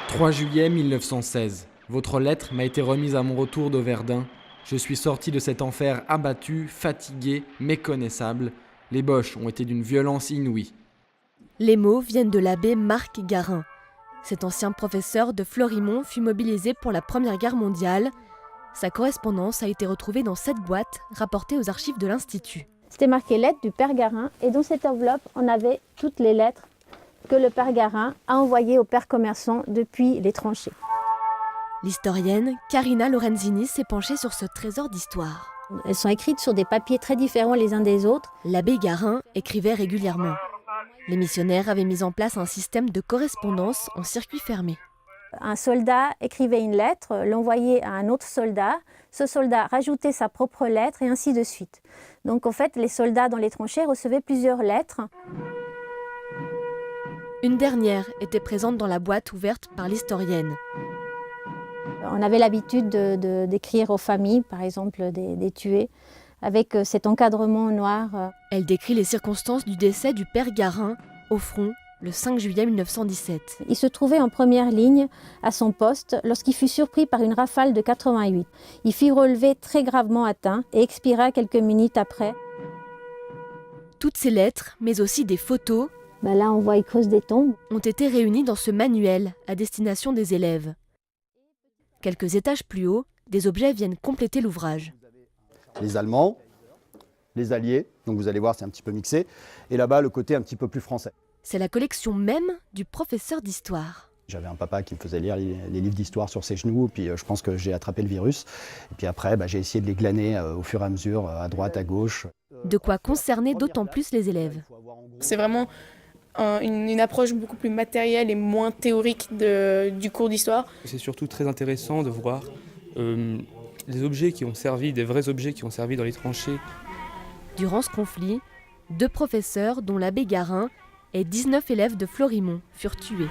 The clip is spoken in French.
3 juillet 1916. Votre lettre m'a été remise à mon retour de Verdun. Je suis sorti de cet enfer abattu, fatigué, méconnaissable. Les Boches ont été d'une violence inouïe. Les mots viennent de l'abbé Marc Garin. Cet ancien professeur de Florimont fut mobilisé pour la Première Guerre mondiale. Sa correspondance a été retrouvée dans cette boîte, rapportée aux archives de l'Institut. C'était marqué lettre du père Garin et dans cette enveloppe, on avait toutes les lettres que le père Garin a envoyées au père commerçant depuis les tranchées. L'historienne Carina Lorenzini s'est penchée sur ce trésor d'histoire. Elles sont écrites sur des papiers très différents les uns des autres. L'abbé Garin écrivait régulièrement. Les missionnaires avaient mis en place un système de correspondance en circuit fermé. Un soldat écrivait une lettre, l'envoyait à un autre soldat. Ce soldat rajoutait sa propre lettre et ainsi de suite. Donc en fait, les soldats dans les tranchées recevaient plusieurs lettres. Une dernière était présente dans la boîte ouverte par l'historienne. On avait l'habitude d'écrire aux familles, par exemple des tués, avec cet encadrement noir. Elle décrit les circonstances du décès du père Garin au front le 5 juillet 1917. Il se trouvait en première ligne à son poste lorsqu'il fut surpris par une rafale de 88. Il fut relevé très gravement atteint et expira quelques minutes après. Toutes ces lettres, mais aussi des photos, Là, on voit il creuse des tombes. ont été réunies dans ce manuel à destination des élèves. Quelques étages plus haut, des objets viennent compléter l'ouvrage. Les Allemands, les Alliés, donc vous allez voir c'est un petit peu mixé, et là-bas le côté un petit peu plus français. C'est la collection même du professeur d'histoire. J'avais un papa qui me faisait lire les livres d'histoire sur ses genoux, puis je pense que j'ai attrapé le virus. Et puis après, j'ai essayé de les glaner au fur et à mesure, à droite, à gauche. De quoi concerner d'autant plus les élèves. C'est vraiment une approche beaucoup plus matérielle et moins théorique du cours d'histoire. C'est surtout très intéressant de voir les objets qui ont servi, des vrais objets qui ont servi dans les tranchées. Durant ce conflit, 2 professeurs, dont l'abbé Garin, et 19 élèves de Florimont furent tués.